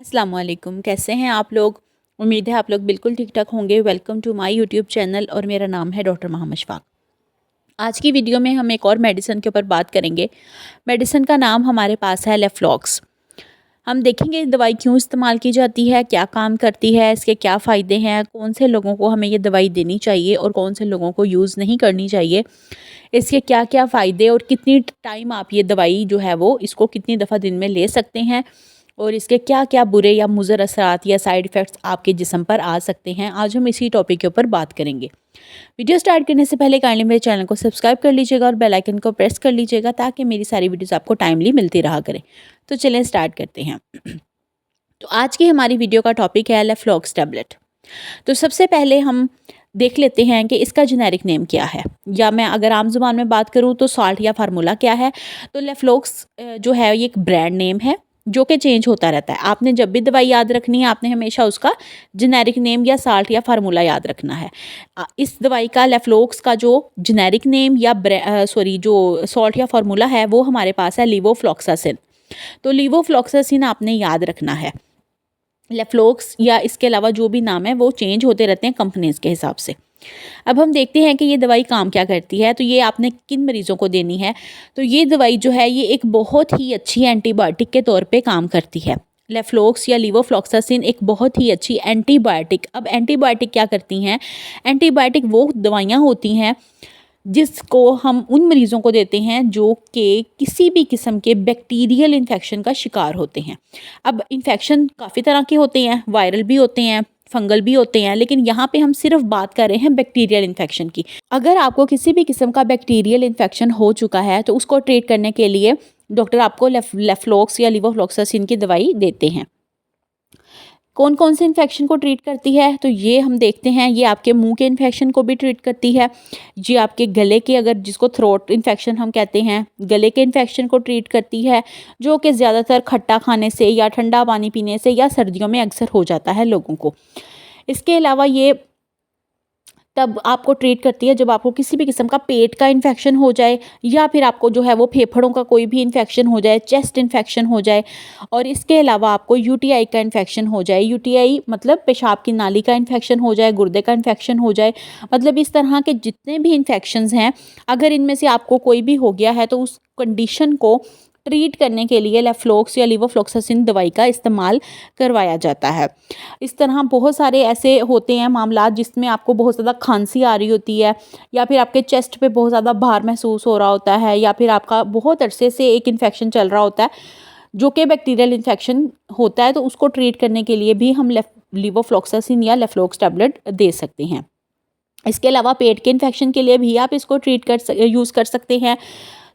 अस्सलाम वालेकुम। कैसे हैं आप लोग? उम्मीद है आप लोग बिल्कुल ठीक-ठाक होंगे। Welcome to my YouTube channel और मेरा नाम है डॉक्टर मोहम्मद शफ़ाक़। आज की वीडियो में हम एक और मेडिसिन के ऊपर बात करेंगे। मेडिसिन का नाम हमारे पास है लेफ्लॉक्स। हम देखेंगे दवाई क्यों इस्तेमाल की जाती है, क्या काम करती है, इसके क्या फ़ायदे हैं, कौन से लोगों को हमें ये दवाई देनी चाहिए और कौन से लोगों को यूज़ नहीं करनी चाहिए। इसके क्या-क्या फ़ायदे और कितनी टाइम आप ये दवाई जो है वो इसको कितनी दफ़ा दिन में ले सकते हैं और इसके क्या-क्या बुरे या मुज़र असरात या साइड इफ़ेक्ट्स आपके जिस्म पर आ सकते हैं। आज हम इसी टॉपिक के ऊपर बात करेंगे। वीडियो स्टार्ट करने से पहले काइंडली मेरे चैनल को सब्सक्राइब कर लीजिएगा और बेल आइकन को प्रेस कर लीजिएगा ताकि मेरी सारी वीडियोज़ आपको टाइमली मिलती रहा करें। तो चलें स्टार्ट करते हैं। तो आज की हमारी वीडियो का टॉपिक है लेफ्लॉक्स टैबलेट। तो सबसे पहले हम देख लेते हैं कि इसका जेनेरिक नेम क्या है, या मैं अगर आम ज़ुबान में बात करूँ तो साल्ट या फार्मूला क्या है। तो लेफ्लॉक्स जो है ये एक ब्रांड नेम है जो कि चेंज होता रहता है। आपने जब भी दवाई याद रखनी है आपने हमेशा उसका जेनेरिक नेम या साल्ट या फार्मूला याद रखना है। इस दवाई का लेफ्लॉक्स का जो जेनेरिक नेम या जो साल्ट या फार्मूला है वो हमारे पास है लीवोफ्लॉक्सासिन। तो लीवोफ्लॉक्सासिन आपने याद रखना है। लेफ्लॉक्स या इसके अलावा जो भी नाम है वो चेंज होते रहते हैं कंपनीज़ के हिसाब से। अब हम देखते हैं कि ये दवाई काम क्या करती है। तो ये आपने किन मरीज़ों को देनी है। तो ये दवाई जो है ये एक बहुत ही अच्छी एंटीबायोटिक के तौर पे काम करती है। लेफ्लॉक्स या लीवोफ्लॉक्सासिन एक बहुत ही अच्छी एंटीबायोटिक। अब एंटीबायोटिक क्या करती हैं? एंटीबायोटिक वो दवाइयाँ होती हैं जिसको हम उन मरीज़ों को देते हैं जो कि किसी भी किस्म के बैक्टीरियल इन्फेक्शन का शिकार होते हैं। अब इन्फेक्शन काफ़ी तरह के होते हैं, वायरल भी होते हैं, फंगल भी होते हैं, लेकिन यहाँ पे हम सिर्फ बात कर रहे हैं बैक्टीरियल इन्फेक्शन की। अगर आपको किसी भी किस्म का बैक्टीरियल इन्फेक्शन हो चुका है तो उसको ट्रीट करने के लिए डॉक्टर आपको लेफ्लॉक्स या लीवोफ्लॉक्सासिन की दवाई देते हैं। कौन कौन से इन्फेक्शन को ट्रीट करती है? तो ये हम देखते हैं, ये आपके मुंह के इन्फेक्शन को भी ट्रीट करती है। ये आपके गले के, अगर जिसको थ्रोट इन्फेक्शन हम कहते हैं, गले के इन्फेक्शन को ट्रीट करती है, जो कि ज़्यादातर खट्टा खाने से या ठंडा पानी पीने से या सर्दियों में अक्सर हो जाता है लोगों को। इसके अलावा ये तब आपको ट्रीट करती है जब आपको किसी भी किस्म का पेट का इन्फेक्शन हो जाए या फिर आपको जो है वो फेफड़ों का कोई भी इन्फेक्शन हो जाए, चेस्ट इन्फेक्शन हो जाए, और इसके अलावा आपको यूटीआई का इन्फेक्शन हो जाए। यूटीआई मतलब पेशाब की नाली का इन्फेक्शन हो जाए, गुर्दे का इन्फेक्शन हो जाए, मतलब इस तरह के जितने भी इन्फेक्शंस हैं, अगर इनमें से आपको कोई भी हो गया है तो उस कंडीशन को ट्रीट करने के लिए लेफ्लॉक्स या लीवोफ्लॉक्सासिन दवाई का इस्तेमाल करवाया जाता है। इस तरह बहुत सारे ऐसे होते हैं मामलात जिसमें आपको बहुत ज़्यादा खांसी आ रही होती है, या फिर आपके चेस्ट पे बहुत ज़्यादा भार महसूस हो रहा होता है, या फिर आपका बहुत अरसे से एक इन्फेक्शन चल रहा होता है जो कि बैक्टीरियल इन्फेक्शन होता है, तो उसको ट्रीट करने के लिए भी हम लीवोफ्लॉक्सासिन या लेफ्लॉक्स टैबलेट दे सकते हैं। इसके अलावा पेट के इन्फेक्शन के लिए भी आप इसको यूज़ कर सकते हैं।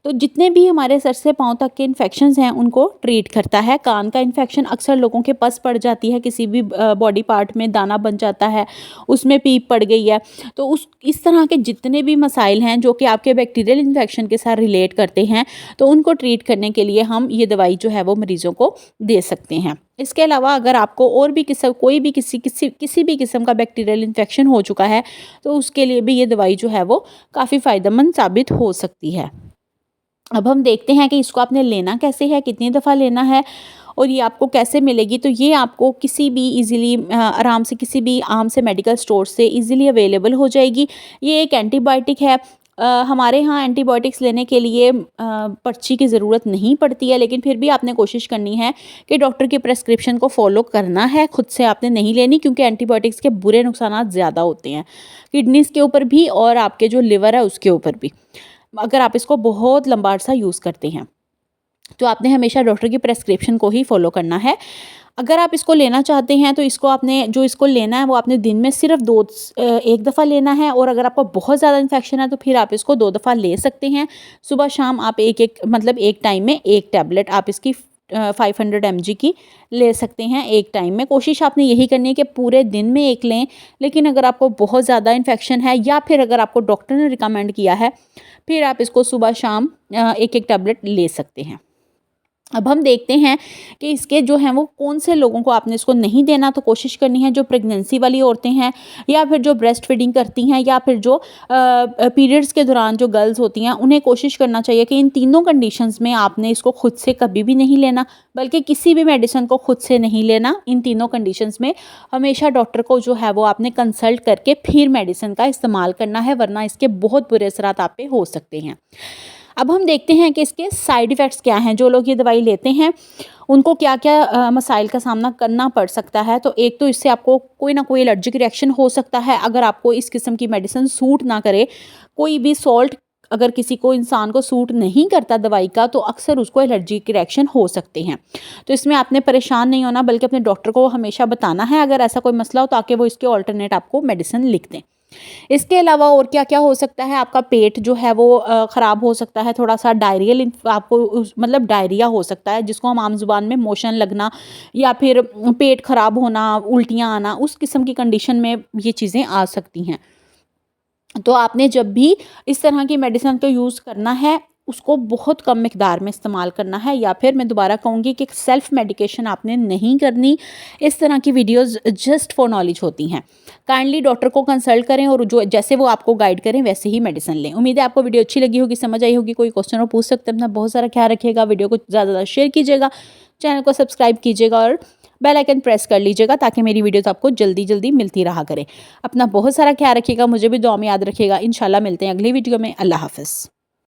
तो जितने भी हमारे सर से पाँव तक के इन्फेक्शंस हैं उनको ट्रीट करता है। कान का इन्फेक्शन अक्सर लोगों के पस पड़ जाती है, किसी भी बॉडी पार्ट में दाना बन जाता है, उसमें पीप पड़ गई है, तो इस तरह के जितने भी मसाइल हैं जो कि आपके बैक्टीरियल इन्फेक्शन के साथ रिलेट करते हैं, तो उनको ट्रीट करने के लिए हम ये दवाई जो है वो मरीज़ों को दे सकते हैं। इसके अलावा अगर आपको और भी किसी भी किस्म का बैक्टीरियल इन्फेक्शन हो चुका है तो उसके लिए भी ये दवाई जो है वो काफ़ी फ़ायदेमंद साबित हो सकती है। अब हम देखते हैं कि इसको आपने लेना कैसे है, कितनी दफ़ा लेना है और ये आपको कैसे मिलेगी। तो ये आपको किसी भी इजीली आराम से किसी भी आम से मेडिकल स्टोर से इजीली अवेलेबल हो जाएगी। ये एक एंटीबायोटिक है। हमारे यहाँ एंटीबायोटिक्स लेने के लिए पर्ची की ज़रूरत नहीं पड़ती है, लेकिन फिर भी आपने कोशिश करनी है कि डॉक्टर की प्रेस्क्रिप्शन को फॉलो करना है, खुद से आपने नहीं लेनी, क्योंकि एंटीबायोटिक्स के बुरे नुकसानात ज़्यादा होते हैं किडनीज़ के ऊपर भी और आपके जो लिवर है उसके ऊपर भी, अगर आप इसको बहुत लंबा अरसा यूज़ करते हैं। तो आपने हमेशा डॉक्टर की प्रेस्क्रिप्शन को ही फॉलो करना है। अगर आप इसको लेना चाहते हैं तो इसको लेना है वो आपने दिन में सिर्फ एक दफ़ा लेना है, और अगर आपको बहुत ज़्यादा इन्फेक्शन है तो फिर आप इसको 2 दफ़ा ले सकते हैं। सुबह शाम आप एक टाइम में एक टैबलेट आप इसकी 500 mg की ले सकते हैं एक टाइम में। कोशिश आपने यही करनी है कि पूरे दिन में एक लें, लेकिन अगर आपको बहुत ज़्यादा इन्फेक्शन है या फिर अगर आपको डॉक्टर ने रिकमेंड किया है फिर आप इसको सुबह शाम एक टैबलेट ले सकते हैं। अब हम देखते हैं कि इसके जो हैं वो कौन से लोगों को आपने इसको नहीं देना, तो कोशिश करनी है जो प्रेगनेंसी वाली औरतें हैं, या फिर जो ब्रेस्ट फीडिंग करती हैं, या फिर जो पीरियड्स के दौरान जो गर्ल्स होती हैं, उन्हें कोशिश करना चाहिए कि इन तीनों कंडीशंस में आपने इसको खुद से कभी भी नहीं लेना, बल्कि किसी भी मेडिसिन को खुद से नहीं लेना। इन तीनों कंडीशंस में हमेशा डॉक्टर को जो है वो आपने कंसल्ट करके फिर मेडिसिन का इस्तेमाल करना है, वरना इसके बहुत बुरे असरात आप पे हो सकते हैं। अब हम देखते हैं कि इसके साइड इफ़ेक्ट्स क्या हैं। जो लोग ये दवाई लेते हैं उनको क्या क्या मसाइल का सामना करना पड़ सकता है। तो एक तो इससे आपको कोई ना कोई एलर्जिक रिएक्शन हो सकता है। अगर आपको इस किस्म की मेडिसिन सूट ना करे, कोई भी सॉल्ट अगर किसी को इंसान को सूट नहीं करता दवाई का, तो अक्सर उसको एलर्जी के रिएक्शन हो सकते हैं। तो इसमें आपने परेशान नहीं होना, बल्कि अपने डॉक्टर को हमेशा बताना है अगर ऐसा कोई मसला हो, ताकि वो इसके ऑल्टरनेट आपको मेडिसिन लिख दें। इसके अलावा और क्या क्या हो सकता है, आपका पेट जो है वो ख़राब हो सकता है, थोड़ा सा डायरियल आपको मतलब डायरिया हो सकता है, जिसको हम आम जुबान में मोशन लगना या फिर पेट ख़राब होना, उल्टियाँ आना, उस किस्म की कंडीशन में ये चीज़ें आ सकती हैं। तो आपने जब भी इस तरह की मेडिसिन को यूज़ करना है, उसको बहुत कम मिकदार में इस्तेमाल करना है, या फिर मैं दोबारा कहूँगी कि सेल्फ मेडिकेशन आपने नहीं करनी। इस तरह की वीडियोस जस्ट फॉर नॉलेज होती हैं। काइंडली डॉक्टर को कंसल्ट करें और जो जैसे वो आपको गाइड करें वैसे ही मेडिसिन लें। उम्मीद है आपको वीडियो अच्छी लगी होगी, समझ आई होगी। कोई क्वेश्चन हो पूछ सकते हैं। अपना बहुत सारा ख्याल रखिएगा। वीडियो को ज़्यादा से ज़्यादा शेयर कीजिएगा, चैनल को सब्सक्राइब कीजिएगा और बेल आइकन प्रेस कर लीजिएगा, ताकि मेरी वीडियोस आपको जल्दी जल्दी मिलती रहा करें। अपना बहुत सारा ख्याल रखिएगा, मुझे भी दुआ में याद रखिएगा। इंशाल्लाह मिलते हैं अगली वीडियो में। अल्लाह हाफ़िज़।